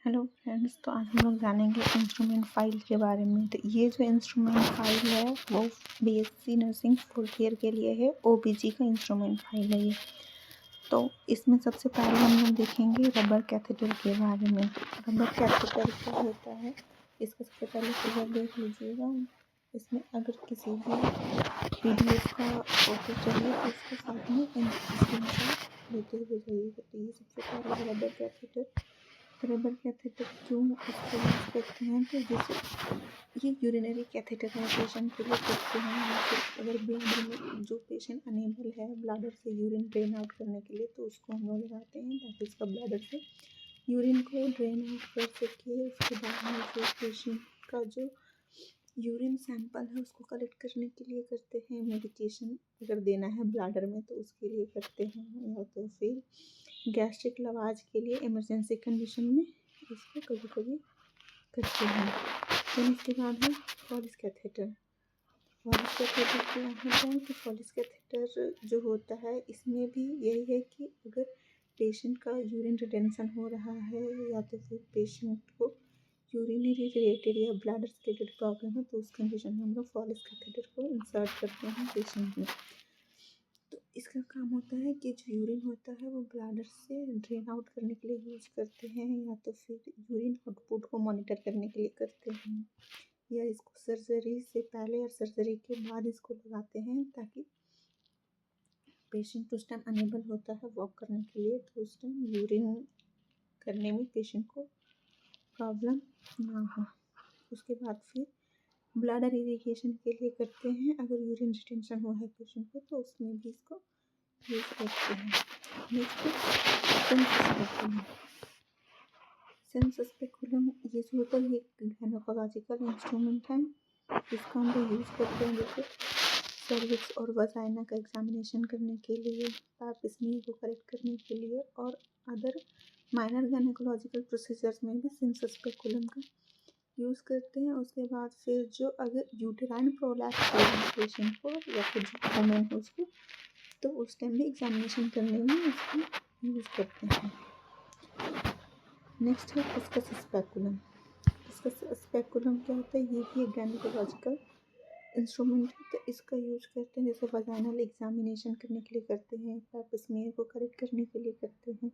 Hello friends, तो आज हम लोग जानेंगे इंस्ट्रूमेंट फाइल के बारे में। तो ये जो इंस्ट्रूमेंट फाइल है वो बीएससी नर्सिंग फोर्थ ईयर के लिए है। ओबीजी का इंस्ट्रूमेंट फाइल है ये। तो इसमें सबसे पहले हम लोग देखेंगे रबर कैथेटर के बारे में। रबर कैथेटर क्या होता है, इसका सबसे पहले फिगर देख लीजिएगा। इसमें अगर किसी भी पीडीएफ का फोटो चाहिए तो उसके साथ में स्क्रीनशॉट लेते हुए जाइएगा। तो ये सबसे पहले रबर कैथेटर। रबर कैथेटर क्यों इसको यूज़ करते हैं, तो जैसे ये यूरिनरी कैथेटराइजेशन के लिए करते हैं, या फिर अगर ब्लैडर में जो पेशेंट अनेबल है ब्लैडर से यूरिन ड्रेन आउट करने के लिए, तो उसको हम लोग लगाते हैं ताकि उसका ब्लैडर से यूरिन को ड्रेन आउट कर सके। उसके बाद में जो पेशेंट का जो यूरिन सैंपल है उसको कलेक्ट करने के लिए करते हैं। मेडिकेशन अगर देना है ब्लैडर में तो उसके लिए करते हैं, या तो फिर गैस्ट्रिक लवाज के लिए इमरजेंसी कंडीशन में इसको कभी कभी करते हैं। फिर इसके बाद है फॉलिस कैथेटर। फॉलिस कैथेटर क्या होता है कि फॉलिस कैथेटर जो होता है इसमें भी यही है कि अगर पेशेंट का यूरिन रिटेंशन हो रहा है या तो फिर पेशेंट को यूरिनरी रिलेटेड या ब्लैडर से रिलेटेड प्रॉब्लम है, तो उस कंडीशन में हम लोग फॉलिस कैथेटर को इंसर्ट करते हैं पेशेंट में। तो इसका काम होता है कि जो यूरिन होता है वो ब्लैडर से ड्रेन आउट करने के लिए यूज़ करते हैं, या तो फिर यूरिन आउटपुट को मॉनिटर करने के लिए करते हैं, या इसको सर्जरी से पहले और सर्जरी के बाद इसको लगाते हैं ताकि पेशेंट उस टाइम अनेबल होता है वॉक करने के लिए, तो उस टाइम यूरिन करने में पेशेंट को प्रॉब्लम ना हो। उसके बाद फिर ब्लैडर इरिगेशन के लिए करते हैं। अगर यूरिन रिटेंशन हुआ है पेशेंट को तो उसमें भी इसको यूज़ करते हैं। Next sense speculum. ये जो होता है ये गायनोकोलॉजिकल इंस्ट्रूमेंट है। इसका हम लोग यूज़ करते हैं जैसे सर्विक्स और वजाइना का एग्जामिनेशन करने के लिए, पाप स्मीयर को करेक्ट करने के लिए, और अदर माइनर गायनोकोलॉजिकल प्रोसीजर्स में भी सेंस स्पेकुलम का यूज़ करते हैं। उसके बाद फिर जो अगर यूटेराइन प्रोलैप्स हो रहा है पेशेंट को या फिर जो वुमेन है उसको, तो उस टाइम भी एग्जामिनेशन करने में इसको यूज़ करते हैं। नेक्स्ट है डिस्कस स्पेकुलम। डिस्कस स्पेकुलम क्या होता है, ये भी एक गायनोकोलॉजिकल इंस्ट्रूमेंट है। तो इसका यूज़ करते हैं जैसे वजाइनल एग्जामिनेशन करने के लिए करते हैं, पैप स्मीयर को करेक्ट करने के लिए करते हैं,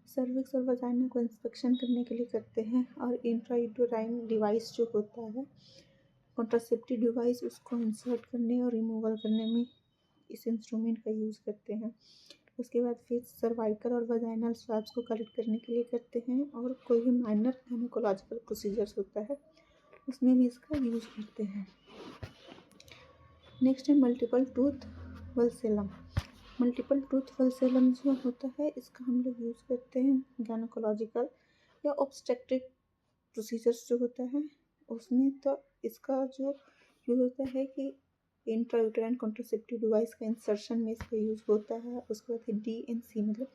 सर्विक्स और वजाइना को इंस्पेक्शन करने के लिए करते हैं, और इंट्रायूटेराइन डिवाइस जो होता है कॉन्ट्रासेप्टिव डिवाइस उसको इंसर्ट करने और रिमूवल करने में इस इंस्ट्रूमेंट का यूज़ करते हैं। उसके बाद फिर सर्वाइकल और वजाइनल स्वाब्स को कलेक्ट करने के लिए करते हैं, और कोई भी माइनर गायनोकोलॉजिकल प्रोसीजर्स होता है उसमें भी इसका यूज़ करते हैं। नेक्स्ट है मल्टीपल टूथ वल्सेलम। मल्टीपल टूथ वल्सेलम जो होता है इसका हम लोग यूज़ करते हैं गायनोकोलॉजिकल या ऑब्स्टेट्रिक प्रोसीजर्स जो होता है उसमें। तो इसका जो यूज़ होता है कि इंट्रायूटेराइन कॉन्ट्रासेप्टिव डिवाइस का इंसर्शन में इसका यूज़ होता है। उसके बाद DNC मतलब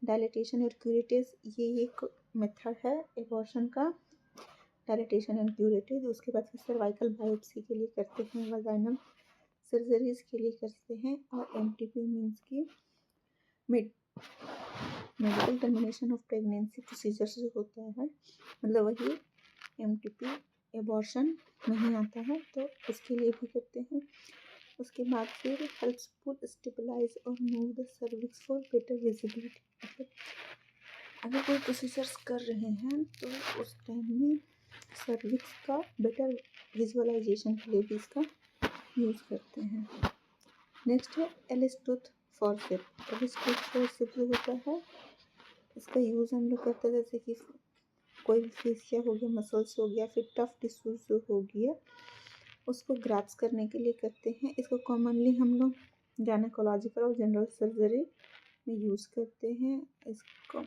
डायलेटेशन और क्यूरेटिव, ये एक मेथड है एबॉर्शन का, डायलेटेशन एंड क्यूरेटिव। उसके बाद फिर सर्वाइकल बायोप्सी के लिए करते हैं, वजाइनल सर्जरीज के लिए करते हैं, और MTP मीन्स की medical termination of pregnancy procedures जो होता है, मतलब वही MTP एबॉर्शन नहीं आता है तो उसके लिए भी करते हैं। उसके बाद फिर हेल्पफुल स्टेबलाइज और move the cervix for better visibility. मतलब अगर कोई प्रोसीजर्स कर रहे हैं तो उस टाइम में सर्विक्स का बेटर विजुअलाइजेशन के लिए भी इसका यूज़ करते हैं। नेक्स्ट है Allis tooth forcep. Allis tooth forcep जो होता है इसका यूज़ हम लोग करते हैं जैसे कि कोई भी फेसिया हो गया, मसल्स हो गया, फिर टफ टिश्यूज जो हो गया उसको ग्रैप्स करने के लिए करते हैं। इसको कॉमनली हम लोग गायनोकोलॉजिकल और जनरल सर्जरी में यूज़ करते हैं। इसको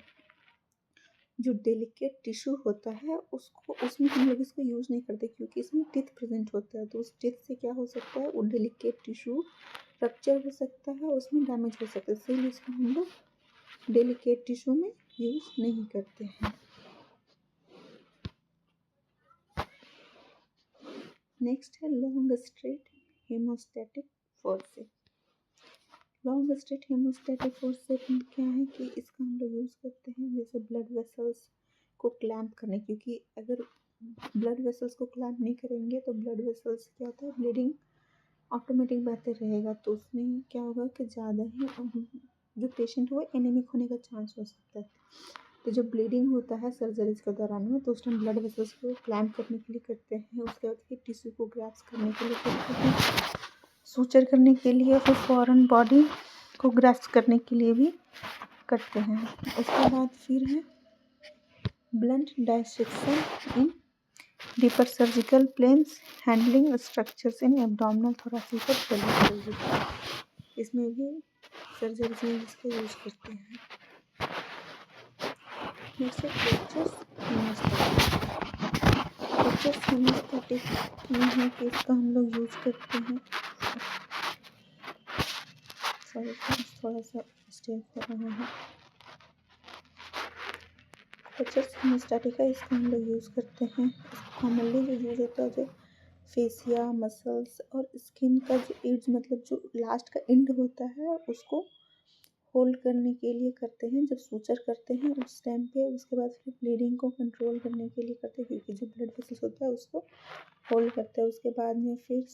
जो डेलिकेट टिश्यू होता है उसको उसमें हम लोग इसको यूज़ नहीं करते क्योंकि इसमें टिथ प्रेजेंट होता है, तो उस टिथ से क्या हो सकता है, वो डेलिकेट टिश्यू रप्चर हो सकता है, उसमें डैमेज हो सकता है, इसलिए इसको हम लोग डेलिकेट टिश्यू में यूज़ नहीं करते हैं। नेक्स्ट है long straight hemostatic forcep. Long straight hemostatic forcep क्या है कि इसका हम लोग यूज़ करते हैं जैसे ब्लड वेसल्स को क्लैम्प करने, क्योंकि अगर ब्लड वेसल्स को क्लैम्प नहीं करेंगे तो ब्लड वेसल्स क्या होता है, ब्लीडिंग ऑटोमेटिक बहते रहेगा, तो उसमें क्या होगा कि ज़्यादा ही जो पेशेंट है वो एनीमिक होने का चांस हो सकता है। तो जब ब्लीडिंग होता है सर्जरीज के दौरान में, तो उस टाइम ब्लड वेसल्स को क्लैम्प करने के लिए करते हैं। उसके बाद फिर टिश्यू को ग्राफ्ट करने के लिए करते हैं, सूचर करने के लिए, फिर फॉरेन बॉडी को ग्राफ्ट करने के लिए भी करते हैं। उसके बाद फिर है blunt dissection in deeper surgical planes, handling structures in abdominal, thoracic और पेल्विक सर्जरी। इसमें भी सर्जरीज में इसका यूज़ करते हैं। नेक्स्ट है फ्रैक्चर्स हीमोस्टैटिक में है कि इसका हम लोग यूज़ करते हैं। सॉरी थोड़ा सा मिस्टेक हो रहा है। फ्रैक्चर्स हीमोस्टैटिक है, इसका हम लोग यूज़ करते हैं। इसको कॉमनली जो यूज़ होता है जो फेसिया, मसल्स और स्किन का जो एड्स, मतलब जो लास्ट का एंड होता है, उसको होल्ड करने के लिए करते हैं। जब सूचर करते हैं उस टाइम पे, उसके बाद फिर ब्लीडिंग को कंट्रोल करने के लिए करते हैं, क्योंकि जो ब्लड वेसल्स होता है उसको होल्ड करते हैं। उसके बाद में फिर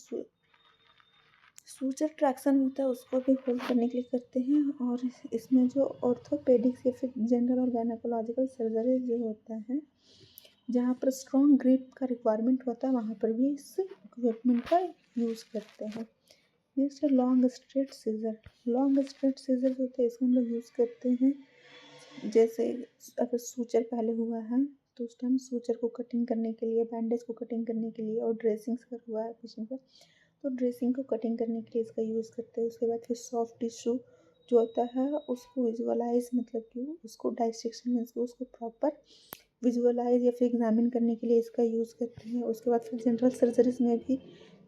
सूचर ट्रैक्शन होता है, उसको भी होल्ड करने के लिए करते हैं। और इसमें जो ऑर्थोपेडिक्स या फिर जनरल और गायनेकोलॉजिकल सर्जरी जो होता है, जहाँ पर स्ट्रॉन्ग ग्रिप का रिक्वायरमेंट होता है, वहाँ पर भी इस इक्विपमेंट का यूज़ करते हैं। नेक्स्ट है long straight scissor. Long straight scissor होते हैं, इसको हम लोग यूज़ करते हैं। जैसे अगर सूचर पहले हुआ है तो उस टाइम सूचर को कटिंग करने के लिए, बैंडेज को कटिंग करने के लिए, और ड्रेसिंग्स अगर हुआ है पेशेंट का तो ड्रेसिंग को कटिंग करने के लिए इसका यूज़ करते हैं। उसके बाद फिर सॉफ्ट टिश्यू जो होता है उसको विजुअलाइज, मतलब कि उसको डाइसेक्शन मीन्स कि उसको प्रॉपर विजुअलाइज या फिर एग्जामिन करने के लिए इसका यूज़ करते हैं। उसके बाद फिर जनरल सर्जरीज में भी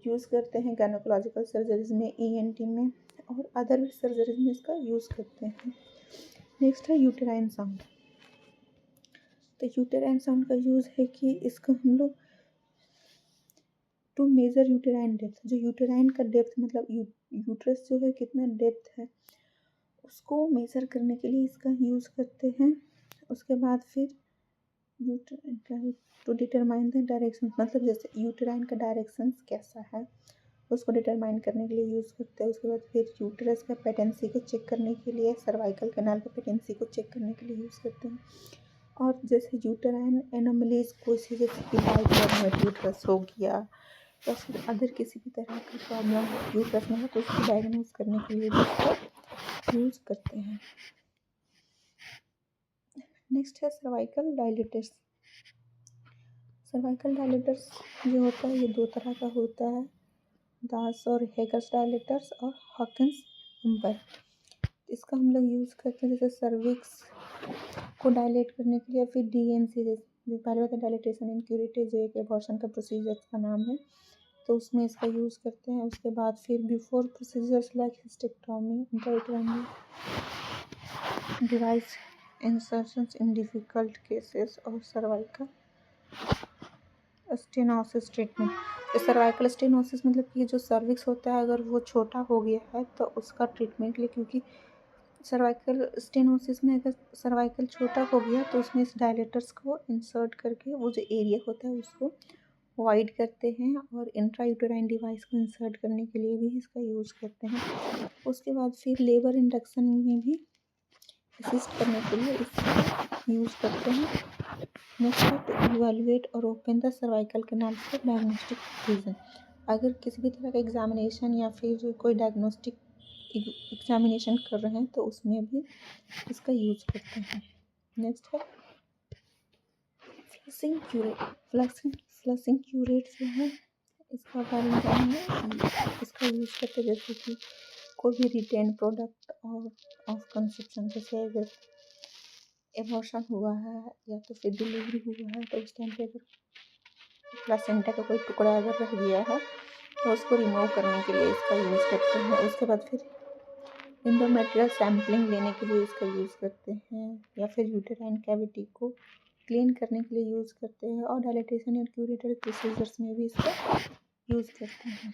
यूज़ करते हैं, गायनेकोलॉजिकल सर्जरीज में, ENT में और अदर सर्जरीज में इसका यूज़ करते हैं। नेक्स्ट है यूटेराइन साउंड। तो यूटेराइन साउंड का यूज़ है कि इसका हम लोग टू मेजर यूटेराइन डेप्थ, जो यूटेराइन का डेप्थ मतलब यूट्रस जो है कितना डेप्थ है उसको मेजर करने के लिए इसका यूज़ करते हैं। उसके बाद फिर टू डिटरमाइन द डायरेक्शन, मतलब जैसे यूटेराइन का डायरेक्शन कैसा है उसको डिटरमाइन करने के लिए यूज़ करते हैं। उसके बाद फिर यूट्रस का पेटेंसी को चेक करने के लिए, सर्वाइकल कैनाल का पेटेंसी को चेक करने के लिए यूज़ करते हैं। और जैसे यूटेराइन एनोमलीज कोई सी, जैसे कि बाइक यूट्रस हो गया या फिर अदर किसी भी तरह की प्रॉब्लम यूट्रस में है तो उसको डायग्नोज करने के लिए भी इसको यूज़ करते हैं। नेक्स्ट है सर्वाइकल डायलिटर्स। सर्वाइकल डायलिटर्स जो होता है ये दो तरह का होता है, दास और हेगर्स डायलिटर्स और हॉकिंस नंबर। इसका हम लोग यूज़ करते हैं जैसे सर्विक्स को डायलेट करने के लिए, फिर DNC जो पहले होता है डायलिटेशन इन क्यूरेटिव, जो एक एबॉर्शन का प्रोसीजर का नाम है, तो उसमें इसका यूज़ करते हैं। उसके बाद फिर before procedures like hysterectomy, intrauterine device insertions in difficult cases और सर्वाइकल स्टेनोसिस ट्रीटमेंट। तो सर्वाइकल स्टेनोसिस मतलब कि जो सर्विक्स होता है अगर वो छोटा हो गया है तो उसका ट्रीटमेंट के लिए, क्योंकि सर्वाइकल स्टेनोसिस में अगर सर्वाइकल छोटा हो गया तो उसमें इस डायलेटर्स को इंसर्ट करके वो जो एरिया होता है उसको वाइड करते हैं, और इंट्रायूटेराइन डिवाइस को इंसर्ट करने के लिए भी इसका यूज़ करते हैं। उसके बाद फिर लेबर इंडक्शन में भी असिस्ट करने के लिए इसका यूज़ करते हैं। नेक्स्ट है टू इवेलुएट और open the cervical canal for diagnostic reason. अगर किसी भी तरह का एग्जामिनेशन या फिर कोई डायग्नोस्टिक एग्जामिनेशन कर रहे हैं तो उसमें भी इसका यूज़ करते हैं। नेक्स्ट है फ्लशिंग क्यूरेट। फ्लशिंग क्यूरेट जो है इसका बारे में जानेंगे। इसका यूज़ करते जैसे कि कोई भी रिटेन प्रोडक्ट और ऑफ कंसेप्शन, जैसे अगर एबॉर्शन हुआ है या तो फिर डिलीवरी हुआ है तो उस टाइम पे अगर प्लासेंटा का कोई टुकड़ा अगर रह गया है तो उसको रिमूव करने के लिए इसका यूज़ करते हैं। उसके बाद फिर एंडोमेट्रियल सैम्पलिंग लेने के लिए इसका यूज़ करते हैं, या फिर यूटेराइन कैविटी को क्लीन करने के लिए यूज़ करते हैं, और डायलिटेशन और क्यूरेटरी प्रोसीजर्स में भी इसका यूज़ करते हैं।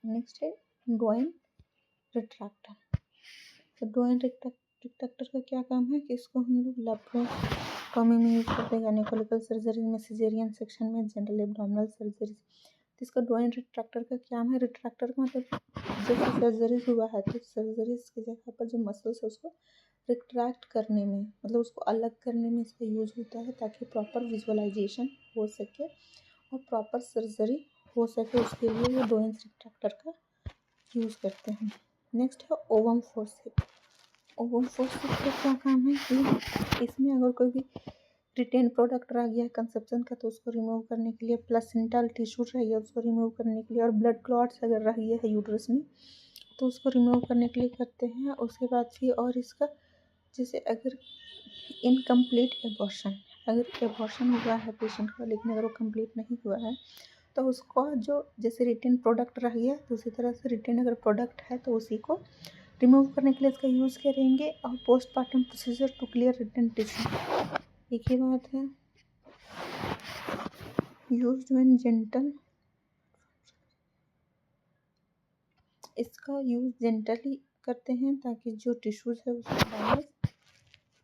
नेक्स्ट है डोइन रिट्रैक्टर। तो डोइन रिट्रैक्टर का क्या काम है कि इसको हम लोग टॉमी में यूज करते हैं गायनेकोलॉजिकल सर्जरी में, सिजेरियन सेक्शन में, जनरल एब्डोमिनल सर्जरी। तो इसका डोइन रिट्रैक्टर का क्या है? रिट्रैक्टर का मतलब जैसे सर्जरी हुआ है तो सर्जरीज की जगह पर जो मसल्स है उसको रिट्रैक्ट करने में, मतलब उसको अलग करने में इसका यूज होता है, ताकि प्रॉपर विजुअलाइजेशन हो सके और प्रॉपर सर्जरी हो सके, उसके लिए ये डोइंस रिट्रैक्टर का यूज़ करते हैं। नेक्स्ट है ओवम फोर्सेप्स। ओवम फोर्सेप्स का क्या काम है कि इसमें अगर कोई भी रिटेन प्रोडक्ट रह गया है कंसेप्शन का तो उसको रिमूव करने के लिए, प्लेसेंटल टिश्यू रह गया उसको रिमूव करने के लिए, और ब्लड क्लॉट्स अगर रह गया है यूट्रस में तो उसको रिमूव करने के लिए करते हैं। उसके बाद फिर और इसका जैसे अगर इनकम्प्लीट एबॉर्शन, अगर एबॉर्शन हुआ है पेशेंट का लेकिन अगर वो कंप्लीट नहीं हुआ है तो उसको जो जैसे रिटेन प्रोडक्ट रह गया तो उसी तरह से रिटेन अगर प्रोडक्ट है तो उसी को रिमूव करने के लिए इसका यूज़ करेंगे। और postmortem procedure to clear retain tissue, एक ही बात है। यूज्ड व्हेन जेंटल, इसका यूज़ जेंटली करते हैं ताकि जो टिश्यूज़ है उसको डैमेज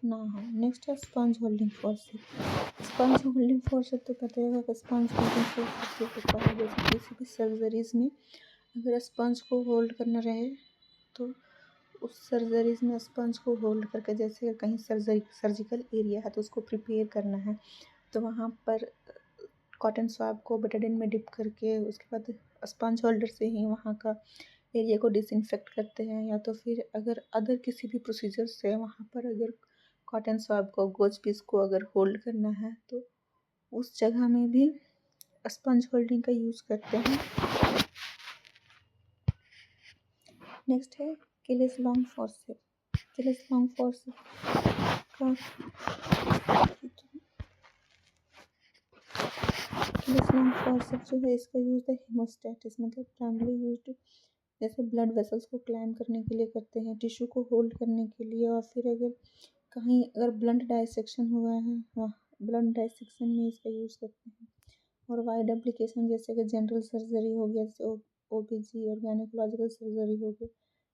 ना हो। नेक्स्ट है sponge holding forceps. Sponge holding forceps तो पता है कि स्पंज होल्डिंग फोर्सेप्स होता है जैसे किसी भी सर्जरीज में अगर स्पंज को होल्ड करना रहे तो उस सर्जरीज में स्पंज को होल्ड करके, जैसे कहीं सर्जिकल एरिया है तो उसको प्रिपेयर करना है तो वहाँ पर कॉटन स्वाब को बेटाडिन में डिप करके उसके बाद स्पंज होल्डर से ही वहाँ का एरिया को डिसइंफेक्ट करते हैं। या तो फिर अगर अदर किसी भी प्रोसीजर से वहाँ पर अगर कॉटन स्वाब को, गोज पीस को अगर होल्ड करना है तो उस जगह में भी स्पंज होल्डिंग का यूज़ करते हैं। नेक्स्ट है किलिस लॉन्ग फोर्सेप्स। किलिस लॉन्ग फोर्सेप्स का किलिस लॉन्ग फोर्सेप्स जो है इसका यूज़ है हेमोस्टैटिस, मतलब प्राइमरी यूज्ड जैसे ब्लड वेसल्स को क्लैम करने के लिए करते हैं, टिश्यू को होल्ड करने के लिए, और फिर अगर कहीं अगर ब्लड डाइसेक्शन हुआ है ब्लड डाइसेक्शन में इसका यूज़ करते हैं। और वाइड एप्लीकेशन जैसे कि जनरल सर्जरी हो गया, जैसे ओबीजी और गायनेकोलॉजिकल सर्जरी हो गई,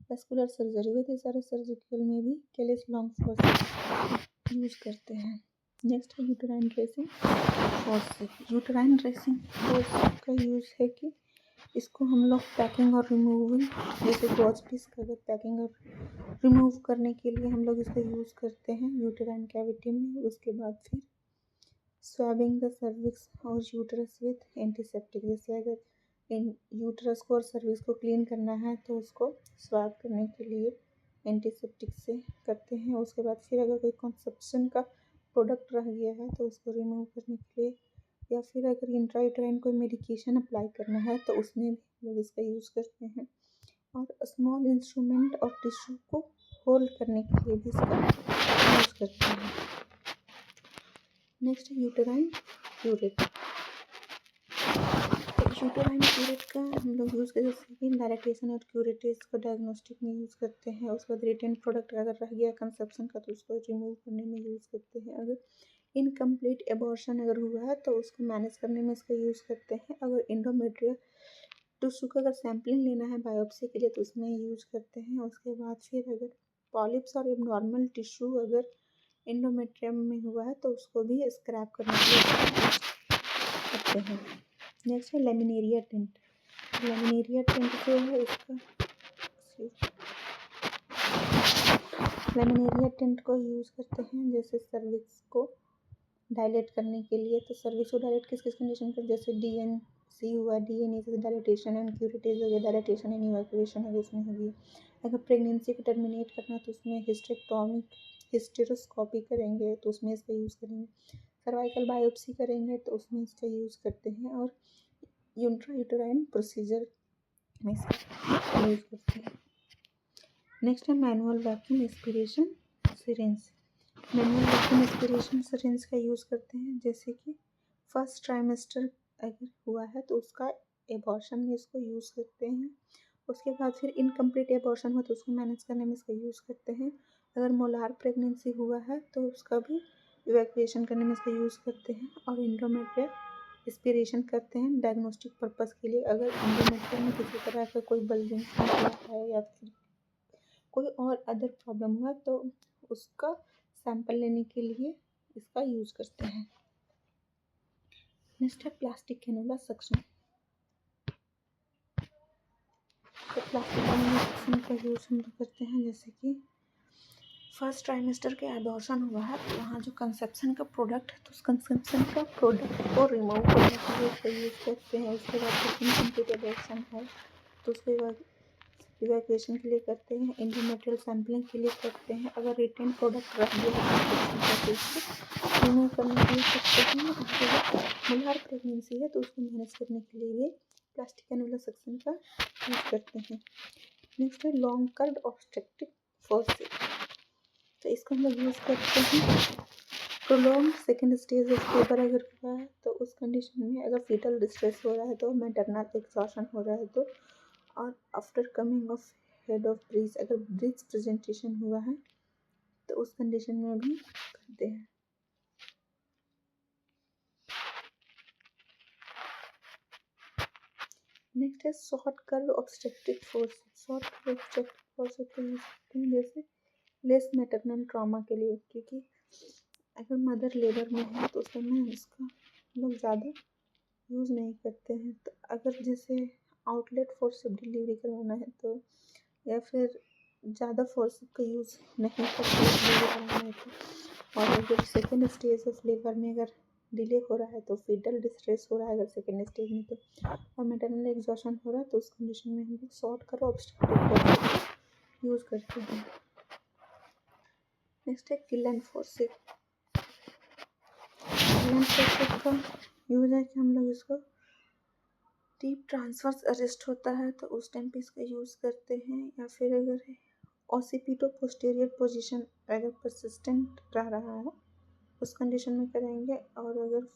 वेस्कुलर सर्जरी हुई, तो सारे सर्जिकल में भी किलिस लॉन्ग फोर्सेप्स यूज़ करते हैं। नेक्स्ट है uterine dressing forceps. Uterine dressing forceps का यूज़ है कि इसको हम लोग पैकिंग और रिमूविंग, जैसे गॉज पीस का अगर पैकिंग और रिमूव करने के लिए हम लोग इसका यूज़ करते हैं यूटेराइन कैविटी में। उसके बाद फिर स्वैबिंग द सर्विक्स और यूटरस विथ एंटीसेप्टिक, जैसे अगर इन यूटरस को और सर्विक्स को क्लीन करना है तो उसको स्वैब करने के लिए एंटीसेप्टिक से करते हैं। उसके बाद फिर अगर कोई कंसेप्शन का प्रोडक्ट रह गया है तो उसको रिमूव करने के लिए, या फिर अगर इंट्रायूटेराइन कोई मेडिकेशन अप्लाई करना है तो उसमें भी लोग इसका यूज़ करते हैं। और स्मॉल इंस्ट्रूमेंट और टिश्यू को होल्ड करने के लिए भी इसका यूज़ करते हैं। नेक्स्ट है यूटेराइन क्यूरेट। यूटेराइन क्यूरेट का हम लोग यूज़ करते हैं जैसे डायरेक्टेशन और क्यूरेटिव को डायग्नोस्टिक में यूज़ करते हैं। उसके बाद रिटेन प्रोडक्ट अगर रह गया कंसेप्शन का तो उसको रिमूव करने में यूज़ करते हैं। अगर इनकम्प्लीट एबॉर्शन अगर हुआ है तो उसको मैनेज करने में इसका यूज़ करते हैं। अगर इंडोमेट्रियल टिश्यू का अगर सैम्पलिंग लेना है बायोप्सी के लिए तो उसमें यूज़ करते हैं। उसके बाद फिर अगर पॉलिप्स और एबनॉर्मल टिश्यू अगर इंडोमेट्रियम में हुआ है तो उसको भी स्क्रैप करने के लिए यूज़ करते हैं। नेक्स्ट है लेमिनेरिया टेंट। लेमिनेरिया टेंट जो है इसका लेमिनेरिया टेंट को यूज़ करते हैं जैसे सर्विक्स को डायलेट करने के लिए। तो सर्विक्स को डायलेट किस किस कंडीशन पर, जैसे DNC हुआ, DNA से डायलेटेशन एंड क्यूरेटिव हो गया, डायलेटेशन एंड इवैक्यूएशन है उसमें होगी। अगर प्रेगनेंसी को टर्मिनेट करना तो उसमें हिस्टेरोस्कोपी करेंगे तो उसमें इसका यूज़ करेंगे। सर्वाइकल बायोप्सी करेंगे तो उसमें इसका यूज़ करते हैं। और इंट्रायूटेराइन प्रोसीजर में इसका यूज़ करते हैं। नेक्स्ट है manual vacuum aspiration syringe. Manual vacuum aspiration syringe का यूज़ करते हैं जैसे कि फर्स्ट ट्राइमेस्टर अगर हुआ है तो उसका एबॉर्शन में इसको यूज़ करते हैं। उसके बाद फिर इनकम्प्लीट एबॉर्शन हो तो उसको मैनेज करने में इसका यूज़ करते हैं। अगर मोलार प्रेगनेंसी हुआ है तो उसका भी इवैक्यूएशन करने में इसका यूज़ करते हैं। और इंडोमेट्रियल एस्पिरेशन करते हैं डायग्नोस्टिक पर्पस के लिए। अगर इंडोमेट्रियल में किसी तरह का कोई बल्जिंग है या फिर कोई और अदर प्रॉब्लम हुआ तो उसका सैंपल लेने के लिए इसका यूज़ करते हैं। नेक्स्ट है प्लास्टिक कैनुला सक्शन। तो प्लास्टिक कैनुला सक्शन का यूज़ हम लोग करते हैं जैसे कि फर्स्ट ट्राइमेस्टर के एबॉर्शन हुआ है तो वहाँ जो कंसेप्शन का प्रोडक्ट है तो उस कंसेप्शन का प्रोडक्ट को रिमूव करने के लिए उसका यूज़ करते हैं। उसके बाद फिर इनकम्प्लीट एबॉर्शन है तो उसको इवैक्यूएशन के लिए करते हैं, इंडोमेट्रियल सैम्पलिंग के लिए करते हैं। अगर रिटेन प्रोडक्ट रह गया है तो रिमूव करने के लिए करते हैं। मल्हार प्रेगनेंसी है तो उसको मैनेज करने के लिए भी प्लास्टिक कैनुला सक्शन का यूज़ करते हैं। नेक्स्ट है लॉन्ग कर्व्ड ऑब्स्ट्रक्टिव फोर्सेप्स। तो इसको हम लोग यूज़ करते हैं prolong second stage of labour अगर हुआ है तो उस कंडीशन में अगर फीटल डिस्ट्रेस हो रहा है तो मैटरनल एक्सॉशन हो रहा है तो, और after coming of head of breach अगर ब्रीच प्रेजेंटेशन हुआ है तो उस कंडीशन में भी करते हैं। नेक्स्ट है short curve obstructive force. Short curve obstructive force को यूज़ करते हैं जैसे लेस मैटरनल ट्रॉमा के लिए, क्योंकि अगर मदर लेबर में है तो उस समय इसका लोग ज़्यादा यूज़ नहीं करते हैं। तो अगर जैसे आउटलेट फोर्स से डिलीवरी करवाना है तो या फिर ज़्यादा फोर्स का यूज़ नहीं करते डिलीवरी करवाना है तो, और अगर सेकेंड स्टेज ऑफ लेबर में अगर डिले हो रहा है तो फीटल डिस्ट्रेस हो रहा है अगर सेकेंड स्टेज में तो, और मैटरनल एग्जॉशन हो रहा है तो उस कंडीशन में हम लोग short curve obstructive force use करते हैं। नेक्स्ट है किलन फोर्सेप। किलन फोर्सेप का यूज़ है कि हम लोग इसको डीप ट्रांसवर्स अरेस्ट होता है तो उस टाइम पे इसका यूज़ करते हैं, या फिर अगर ऑसिपिटो पोस्टीरियर पोजीशन अगर परसिस्टेंट रह रहा है उस कंडीशन में करेंगे, और अगर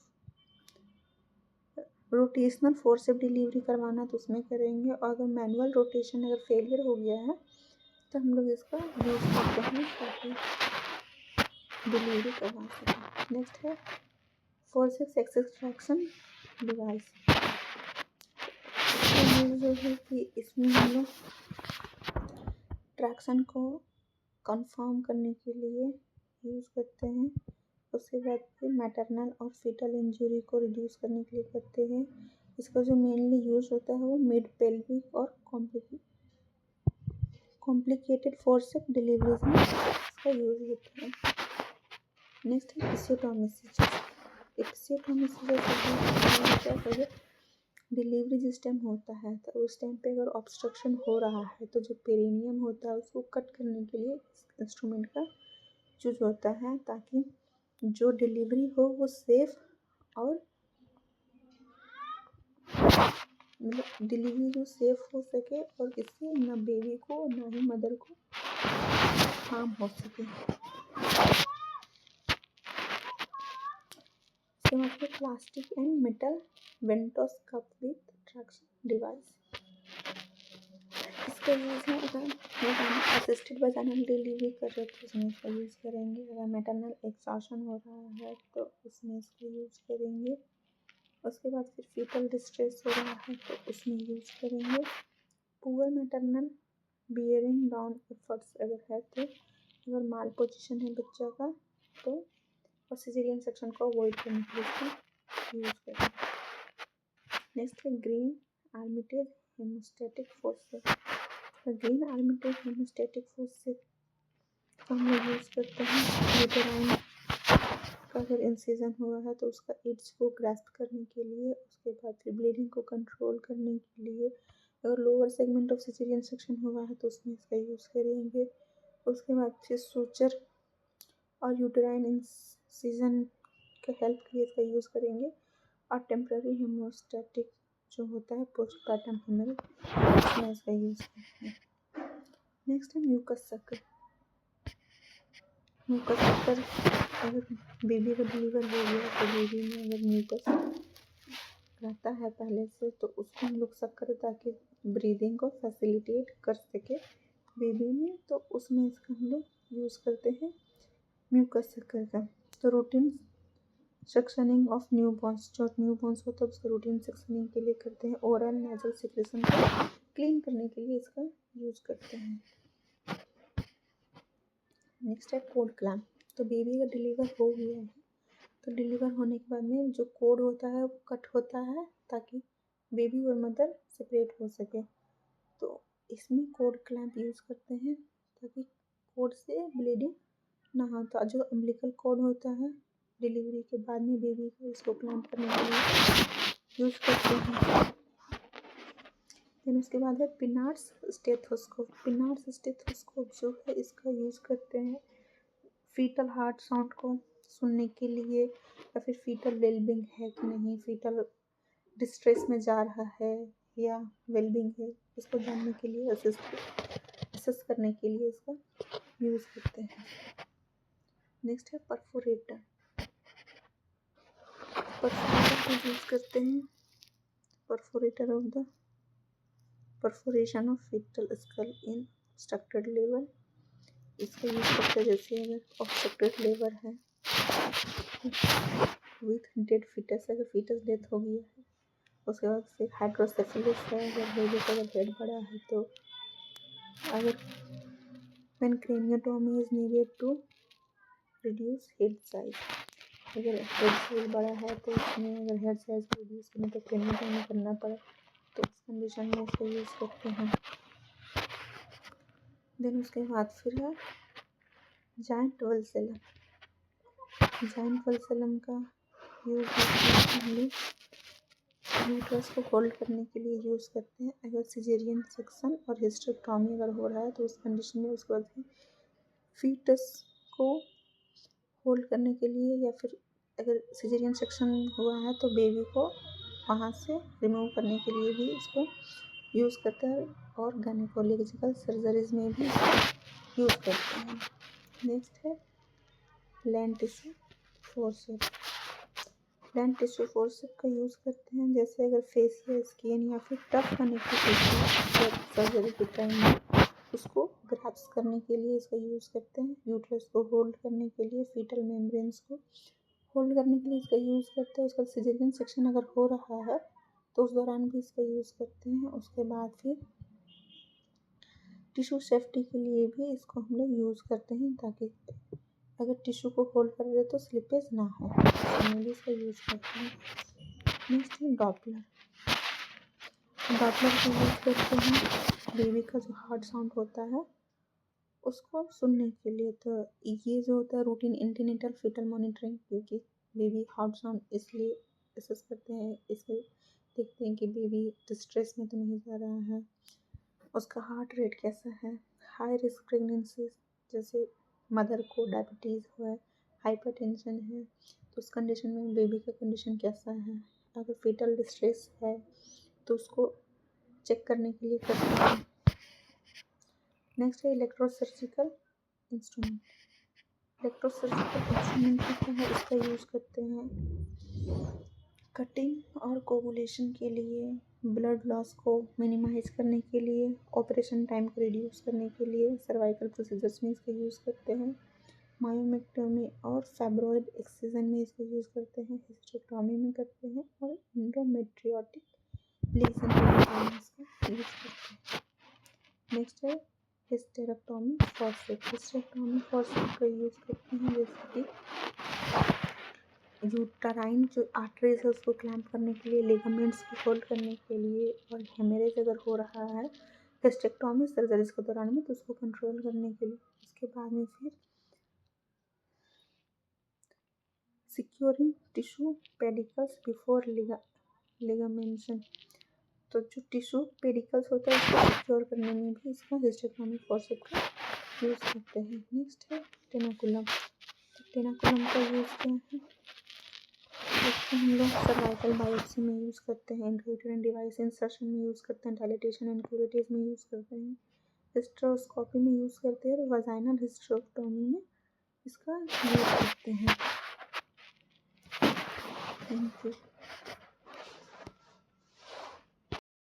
रोटेशनल फोर्स से डिलीवरी करवाना तो उसमें करेंगे, और अगर मैनुअल रोटेशन अगर फेलियर हो गया है तो हम लोग इसका यूज़ करते हैं ताकि डिलीवरी करवा सकें। नेक्स्ट है फोर्सेप्स एक्सट्रैक्शन डिवाइस। जो है कि इसमें हम लोग ट्रैक्शन को कंफर्म करने के लिए यूज़ करते हैं। उसके बाद फिर मैटरनल और फीटल इंजरी को रिड्यूस करने के लिए करते हैं। इसका जो मेनली यूज़ होता है वो मिड पेल्विक और कॉम्प्लिकेटेड फोर्सेप डिलीवरीज में इसका यूज़ होता है। नेक्स्ट है एपिसियोटॉमी सीजर। एपिसियोटॉमी सीजर अगर डिलीवरी जिस टाइम होता है तो उस टाइम पे अगर ऑब्स्ट्रक्शन हो रहा है तो जो पेरिनियम होता है उसको कट करने के लिए इंस्ट्रूमेंट का यूज होता है ताकि जो डिलीवरी हो वो सेफ और मतलब डिलीवरी जो सेफ हो सके और इससे ना बेबी को ना ही मदर को हार्म हो सके। इसके बाद plastic and metal ventouse cup with traction device. इसका यूज़ है अगर असिस्टेड वजाइनल डिलीवरी कर रहे तो उसमें इसका यूज़ करेंगे, अगर मैटरनल एक्सॉशन हो रहा है तो उसमें इसका यूज़ करेंगे। उसके बाद फिर फीटल डिस्ट्रेस हो रहा है तो उसमें यूज़ करेंगे। Poor maternal bearing down efforts अगर है तो, अगर माल पोजीशन है बच्चा का तो, और सिजेरियन सेक्शन को अवॉइड करने के लिए इसका यूज़ करेंगे। नेक्स्ट है Green Armytage hemostatic forcep. Green Armytage hemostatic forcep का हम लोग यूज़ करते हैं यूटेराइन का अगर इंसिजन हुआ है तो उसका एड्स को ग्रास्प करने के लिए, उसके बाद फिर ब्लीडिंग को कंट्रोल करने के लिए, अगर lower segment of caesarean section हुआ है तो उसमें इसका यूज़ करेंगे। उसके बाद फिर सूचर और यूटेराइन इंसिजन के हेल्प के लिए इसका यूज़ करेंगे, और टेम्पररी हेमोस्टैटिक जो होता है पोस्टपार्टम हेमरेज उसमें इसका यूज़ करते हैं। नेक्स्ट है म्यूकस सर्कल। म्यूकस सर्कल अगर बेबी का डिलीवर हो गया तो बेबी में अगर म्यूकस रहता है पहले से तो उसको हम लोग शक्कर ताकि ब्रीदिंग को फैसिलिटेट कर सके बेबी में, तो उसमें इसका हम लोग यूज़ करते हैं म्यूकस शक्कर का। तो routine suctioning of new borns, जो न्यू बॉर्न्स होता है उसका रूटीन सक्शनिंग के लिए करते हैं। ओरल नेजल सिक्रेशन को क्लीन करने के लिए इसका यूज़ करते हैं। नेक्स्ट है कोल्ड क्लैम्प। तो बेबी का डिलीवर हो गया है तो डिलीवर होने के बाद में जो कोड होता है वो कट होता है ताकि बेबी और मदर सेपरेट हो सके। तो इसमें कोड क्लैंप यूज़ करते हैं ताकि कोड से ब्लीडिंग ना हो। तो जो अम्बिलिकल कोड होता है डिलीवरी के बाद में बेबी को इसको क्लैंप करने के लिए यूज़ करते हैं। देन उसके बाद है पिनार्ड्स स्टेथोस्कोप। पिनार्ड्स स्टेथोस्कोप जो है इसका यूज़ करते हैं फीटल हार्ट साउंड को सुनने के लिए, या फिर फीटल वेलबिंग है कि नहीं, फीटल डिस्ट्रेस में जा रहा है या वेलबिंग है, इसको जानने के लिए असेस करने के लिए इसका यूज़ करते हैं। नेक्स्ट है परफोरेटर। परफोरेटर को यूज़ करते हैं perforator of the perforation of fetal skull in obstructed labour. इसका यूज़ करते हैं जैसे अगर ऑब्स्ट्रक्टेड लेबर है विथ डेड फीटस, अगर फीटस डेथ हो गया है, उसके बाद फिर हाइड्रोसेफेलस है, अगर बेबी का अगर हेड बड़ा है, तो अगर when craniotomy is needed to reduce head size, अगर हेड साइज बड़ा है तो उसमें अगर हेड साइज को रिड्यूस करने तो क्रेनियोटोमी करना पड़े, तो उस कंडीशन में उसको यूज़ करते हैं। देन उसके बाद फिर है जाइंट वल्सेलम। जाइंट वल्सेलम का यूज़ हम लोग यूट्रस को होल्ड करने के लिए यूज़ करते हैं। अगर सिजेरियन सेक्शन और हिस्टेरेक्टोमी अगर हो रहा है तो उस कंडीशन में उसके बाद फीटस को होल्ड करने के लिए, या फिर अगर सिजेरियन सेक्शन हुआ है तो बेबी को वहाँ से रिमूव करने के लिए भी इसको यूज़ करते हैं, और गायनेकोलॉजिकल सर्जरीज में भी यूज़ करते हैं। नेक्स्ट है land tissue forceps. Land tissue forceps का यूज़ करते हैं जैसे अगर फेशियल स्किन या फिर टफ कनेक्टिव टिश्यू सर्जरी के टाइम में उसको ग्राफ्स करने के लिए इसका यूज़ करते हैं। यूट्रस को होल्ड करने के लिए, फीटल मेम्ब्रेन्स को होल्ड करने के लिए इसका यूज़ करते हैं। उसका सिजेरियन सेक्शन अगर हो रहा है तो उस दौरान भी इसका यूज़ करते हैं। उसके बाद फिर टिश्यू सेफ्टी के लिए भी इसको हम लोग यूज़ करते हैं ताकि अगर टिश्यू को होल्ड कर रहे तो स्लिपेज ना हो, इसमें भी इसका यूज़ करते हैं। नेक्स्ट है डॉपलर। डॉपलर को यूज़ करते हैं बेबी का जो हार्ट साउंड होता है उसको सुनने के लिए। तो ये जो होता है रूटीन एंटीनेटल फीटल मॉनिटरिंग, क्योंकि बेबी हार्ट साउंड इसलिए असेस करते हैं, इसलिए देखते हैं कि बेबी डिस्ट्रेस में तो नहीं जा रहा है, उसका हार्ट रेट कैसा है। हाई रिस्क प्रेगनेंसी जैसे मदर को डायबिटीज़ हुआ है, हाइपरटेंशन है, तो उस कंडीशन में बेबी का कंडीशन कैसा है। अगर फीटल डिस्ट्रेस है तो उसको चेक करने के लिए करते हैं। नेक्स्ट है इलेक्ट्रोसर्जिकल इंस्ट्रूमेंट। इलेक्ट्रोसर्जिकल इंस्ट्रूमेंट क्या है, इसका यूज़ करते हैं कटिंग और कोगुलेशन के लिए, ब्लड लॉस को मिनिमाइज करने के लिए, ऑपरेशन टाइम को रिड्यूस करने के लिए, सर्वाइकल प्रोसीजर्स में इसका यूज़ करते हैं, मायोमेक्टोमी और फैब्रॉइड एक्सिजन में इसका यूज़ करते हैं, हिस्टेरेक्टोमी में करते हैं, और एंडोमेट्रियोटिक लीजन में इसका यूज़ करते हैं। नेक्स्ट है हिस्टेरेक्टोमी फॉरसेप्स। हिस्टेरेक्टोमी फॉरसेप्स का यूज़ करते हैं जैसे कि यूटराइन जो आर्टरीज है उसको क्लैंप करने के लिए, लिगामेंट्स को होल्ड करने के लिए, और हेमरेज अगर हो रहा है हिस्टेरेक्टोमी सर्जरीज के दौरान में तो उसको कंट्रोल करने के लिए। उसके बाद में फिर सिक्योरिंग टिश्यू पेडिकल्स बिफोर लिगामेंशन, तो जो टिश्यू पेडिकल्स होता है उसको सिक्योर करने में भी इसका हिस्टेरेक्टोमी फॉरसेप्स का यूज़ करते हैं। नेक्स्ट है टेनाकुलम। टेनाकुलम का यूज़ क्या है, इसको हम लोग सर्वाइकल बायोप्सी में यूज़ करते हैं, इंट्रायूटेराइन डिवाइस इंसर्शन में यूज़ करते हैं, डायलिटेशन एंड क्यूरेटिव में यूज़ करते हैं, हिस्टेरोस्कोपी में यूज़ करते हैं, और वजाइनल हिस्टेरेक्टोमी में इसका यूज़ करते हैं। Thank you.